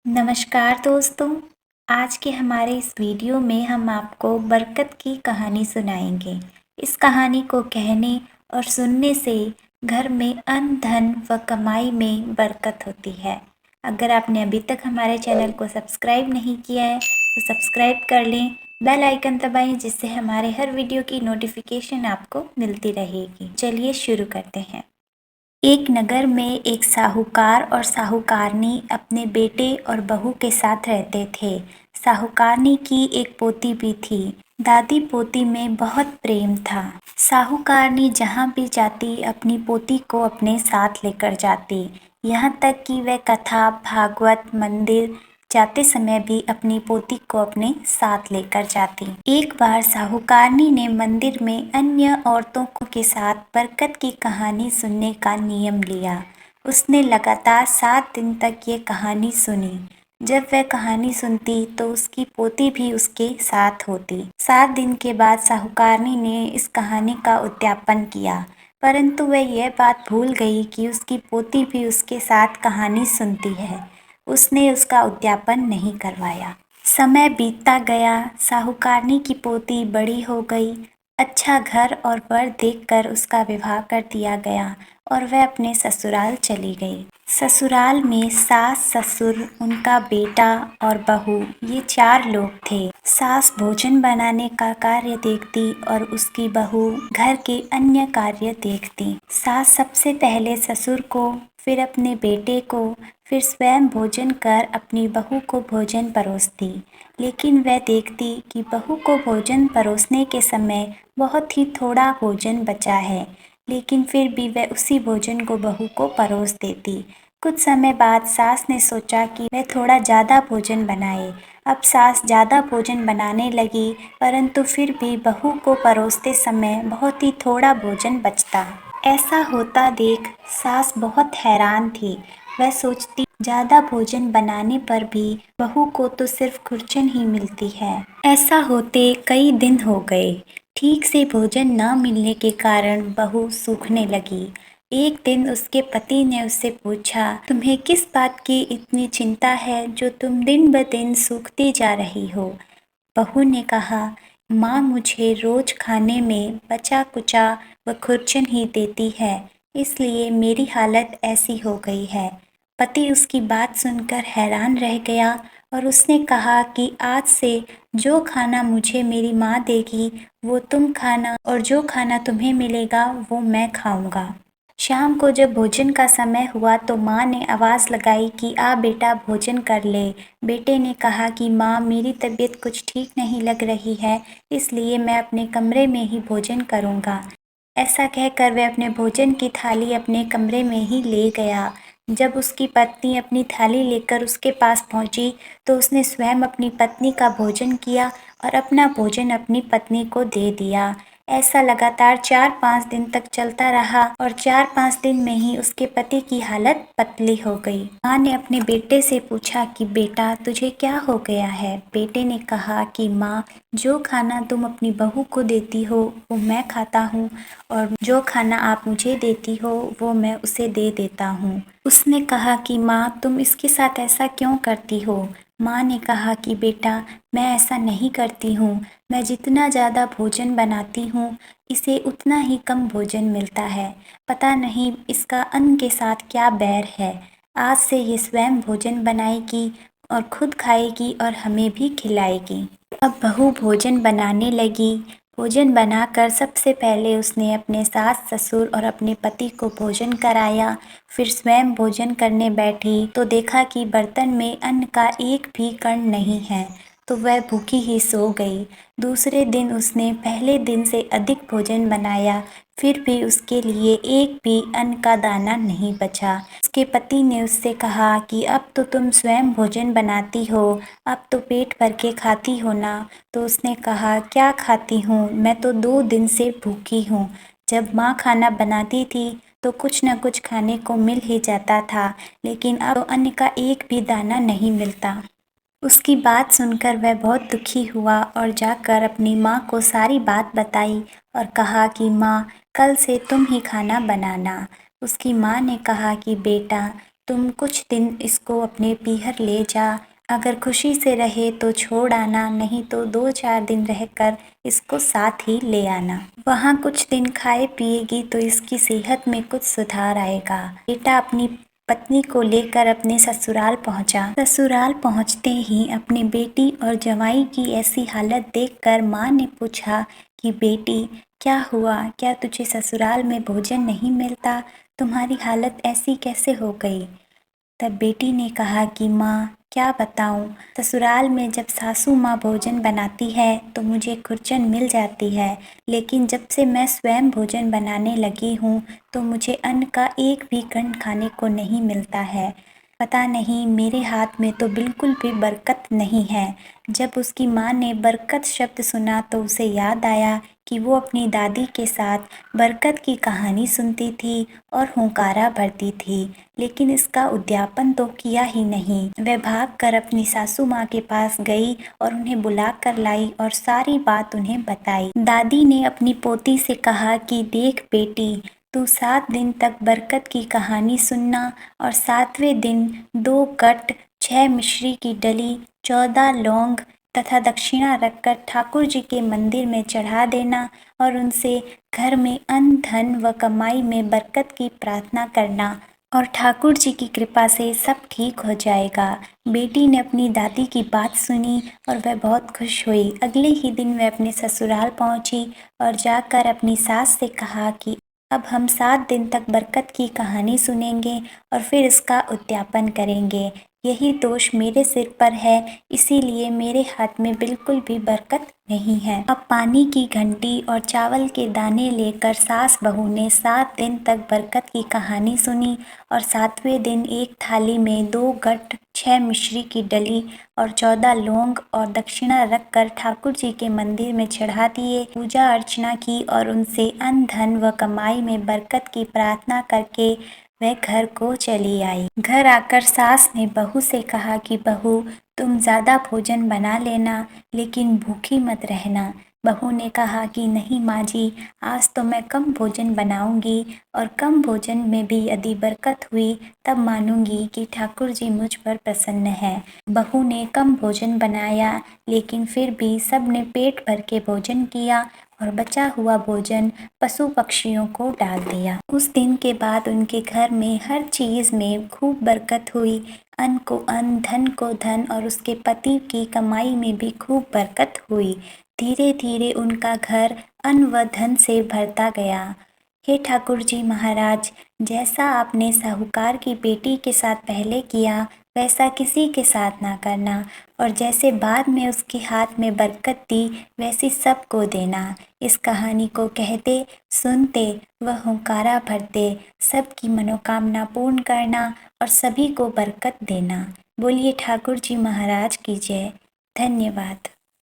नमस्कार दोस्तों। आज के हमारे इस वीडियो में हम आपको बरकत की कहानी सुनाएंगे। इस कहानी को कहने और सुनने से घर में अन्न धन व कमाई में बरकत होती है। अगर आपने अभी तक हमारे चैनल को सब्सक्राइब नहीं किया है तो सब्सक्राइब कर लें, बेल आइकन दबाएं जिससे हमारे हर वीडियो की नोटिफिकेशन आपको मिलती रहेगी। चलिए शुरू करते हैं। एक नगर में एक साहूकार और साहूकारनी अपने बेटे और बहू के साथ रहते थे। साहूकारनी की एक पोती भी थी। दादी पोती में बहुत प्रेम था। साहूकारनी जहाँ भी जाती अपनी पोती को अपने साथ लेकर जाती। यहाँ तक कि वह कथा भागवत मंदिर जाते समय भी अपनी पोती को अपने साथ लेकर जाती। एक बार साहूकारनी ने मंदिर में अन्य औरतों के साथ बरकत की कहानी सुनने का नियम लिया। उसने लगातार 7 दिन तक ये कहानी सुनी। जब वह कहानी सुनती तो उसकी पोती भी उसके साथ होती। 7 दिन के बाद साहूकारनी ने इस कहानी का उद्यापन किया, परंतु वह यह बात भूल गई कि उसकी पोती भी उसके साथ कहानी सुनती है। उसने उसका उद्यापन नहीं करवाया। समय बीतता गया। साहूकारनी की पोती बड़ी हो गई। अच्छा घर और वर देखकर उसका विवाह कर दिया गया और वह अपने ससुराल चली गई। ससुराल में सास, ससुर, उनका बेटा और बहू, ये 4 लोग थे। सास भोजन बनाने का कार्य देखती और उसकी बहू घर के अन्य कार्य देखती। सास सबसे पहले ससुर को, फिर अपने बेटे को, फिर स्वयं भोजन कर अपनी बहू को भोजन परोसती। लेकिन वह देखती कि बहू को भोजन परोसने के समय बहुत ही थोड़ा भोजन बचा है, लेकिन फिर भी वह उसी भोजन को बहू को परोस देती। कुछ समय बाद सास ने सोचा कि वह थोड़ा ज़्यादा भोजन बनाए। अब सास ज़्यादा भोजन बनाने लगी, परंतु फिर भी बहू को परोसते समय बहुत ही थोड़ा भोजन बचता। ऐसा होता देख सास बहुत हैरान थी। वह सोचती, ज़्यादा भोजन बनाने पर भी बहू को तो सिर्फ खुरचन ही मिलती है। ऐसा होते कई दिन हो गए। ठीक से भोजन न मिलने के कारण बहू सूखने लगी। एक दिन उसके पति ने उससे पूछा, तुम्हें किस बात की इतनी चिंता है जो तुम दिन ब दिन सूखती जा रही हो? बहू ने कहा, माँ मुझे रोज खाने में बचा कुचा व खुरचन ही देती है, इसलिए मेरी हालत ऐसी हो गई है। पति उसकी बात सुनकर हैरान रह गया और उसने कहा कि आज से जो खाना मुझे मेरी माँ देगी वो तुम खाना और जो खाना तुम्हें मिलेगा वो मैं खाऊंगा। शाम को जब भोजन का समय हुआ तो माँ ने आवाज़ लगाई कि आ बेटा भोजन कर ले। बेटे ने कहा कि माँ मेरी तबीयत कुछ ठीक नहीं लग रही है, इसलिए मैं अपने कमरे में ही भोजन करूँगा। ऐसा कहकर वह अपने भोजन की थाली अपने कमरे में ही ले गया। जब उसकी पत्नी अपनी थाली लेकर उसके पास पहुंची तो उसने स्वयं अपनी पत्नी का भोजन किया और अपना भोजन अपनी पत्नी को दे दिया। ऐसा लगातार 4-5 दिन तक चलता रहा और 4-5 दिन में ही उसके पति की हालत पतली हो गई। माँ ने अपने बेटे से पूछा कि बेटा तुझे क्या हो गया है? बेटे ने कहा कि माँ, जो खाना तुम अपनी बहू को देती हो वो मैं खाता हूँ और जो खाना आप मुझे देती हो वो मैं उसे दे देता हूँ। उसने कहा कि माँ तुम इसके साथ ऐसा क्यों करती हो? माँ ने कहा कि बेटा मैं ऐसा नहीं करती हूँ, मैं जितना ज़्यादा भोजन बनाती हूँ इसे उतना ही कम भोजन मिलता है। पता नहीं इसका अन्न के साथ क्या बैर है। आज से ये स्वयं भोजन बनाएगी और खुद खाएगी और हमें भी खिलाएगी। अब बहू भोजन बनाने लगी। भोजन बनाकर सबसे पहले उसने अपने सास, ससुर और अपने पति को भोजन कराया। फिर स्वयं भोजन करने बैठी तो देखा कि बर्तन में अन्न का एक भी कण नहीं है, तो वह भूखी ही सो गई। दूसरे दिन उसने पहले दिन से अधिक भोजन बनाया, फिर भी उसके लिए एक भी अन्न का दाना नहीं बचा। उसके पति ने उससे कहा कि अब तो तुम स्वयं भोजन बनाती हो, अब तो पेट भर के खाती हो ना? तो उसने कहा, क्या खाती हूँ, मैं तो 2 दिन से भूखी हूँ। जब माँ खाना बनाती थी तो कुछ न कुछ खाने को मिल ही जाता था, लेकिन अब अन्न का एक भी दाना नहीं मिलता। उसकी बात सुनकर वह बहुत दुखी हुआ और जाकर अपनी माँ को सारी बात बताई और कहा कि माँ कल से तुम ही खाना बनाना। उसकी माँ ने कहा कि बेटा तुम कुछ दिन इसको अपने पीहर ले जा, अगर खुशी से रहे तो छोड़ आना, नहीं तो 2-4 दिन रहकर इसको साथ ही ले आना। वहाँ कुछ दिन खाए पिएगी तो इसकी सेहत में कुछ सुधार आएगा। बेटा अपनी पत्नी को लेकर अपने ससुराल पहुंचा। ससुराल पहुंचते ही अपनी बेटी और जवाई की ऐसी हालत देखकर माँ ने पूछा कि बेटी क्या हुआ, क्या तुझे ससुराल में भोजन नहीं मिलता? तुम्हारी हालत ऐसी कैसे हो गई? तब बेटी ने कहा कि माँ क्या बताऊँ, ससुराल में जब सासू माँ भोजन बनाती है तो मुझे खुरचन मिल जाती है, लेकिन जब से मैं स्वयं भोजन बनाने लगी हूँ तो मुझे अन्न का एक भी कण खाने को नहीं मिलता है। पता नहीं मेरे हाथ में तो बिल्कुल भी बरकत नहीं है। जब उसकी माँ ने बरकत शब्द सुना तो उसे याद आया कि वो अपनी दादी के साथ बरकत की कहानी सुनती थी और हुंकारा भरती थी, लेकिन इसका उद्यापन तो किया ही नहीं। वह भागकर अपनी सासू माँ के पास गई और उन्हें बुला कर लाई और सारी बात उन्हें बताई। दादी ने अपनी पोती से कहा कि देख बेटी, तू 7 दिन तक बरकत की कहानी सुनना और 7वें दिन 2 कट 6 मिश्री की डली 14 लौंग तथा दक्षिणा रखकर ठाकुर जी के मंदिर में चढ़ा देना और उनसे घर में अन्न धन व कमाई में बरकत की प्रार्थना करना और ठाकुर जी की कृपा से सब ठीक हो जाएगा। बेटी ने अपनी दादी की बात सुनी और वह बहुत खुश हुई। अगले ही दिन वह अपने ससुराल पहुंची और जाकर अपनी सास से कहा कि अब हम 7 दिन तक बरकत की कहानी सुनेंगे और फिर इसका उद्यापन करेंगे। यही दोष मेरे सिर पर है, इसीलिए मेरे हाथ में बिल्कुल भी बरकत नहीं है। अब पानी की घंटी और चावल के दाने लेकर सास बहू ने 7 दिन तक बरकत की कहानी सुनी और 7वें दिन एक थाली में 2 गट 6 मिश्री की डली और 14 लौंग और दक्षिणा रखकर ठाकुर जी के मंदिर में चढ़ा दिए, पूजा अर्चना की और उनसे अन्न धन व कमाई में बरकत की प्रार्थना करके वह घर को चली आई। घर आकर सास ने बहू से कहा कि बहू तुम ज़्यादा भोजन बना लेना, लेकिन भूखी मत रहना। बहू ने कहा कि नहीं माँ जी, आज तो मैं कम भोजन बनाऊंगी और कम भोजन में भी यदि बरकत हुई तब मानूंगी कि ठाकुर जी मुझ पर प्रसन्न है। बहू ने कम भोजन बनाया, लेकिन फिर भी सब ने पेट भर के भोजन किया और बचा हुआ भोजन पशु पक्षियों को डाल दिया। उस दिन के बाद उनके घर में हर चीज़ में खूब बरकत हुई। अन्न को अन्न, धन को धन और उसके पति की कमाई में भी खूब बरकत हुई। धीरे धीरे उनका घर अन्न व धन से भरता गया। हे ठाकुर जी महाराज, जैसा आपने साहूकार की बेटी के साथ पहले किया वैसा किसी के साथ ना करना, और जैसे बाद में उसके हाथ में बरकत दी वैसी सबको देना। इस कहानी को कहते, सुनते व हुंकारा भरते सबकी मनोकामना पूर्ण करना और सभी को बरकत देना। बोलिए ठाकुर जी महाराज की जय। धन्यवाद।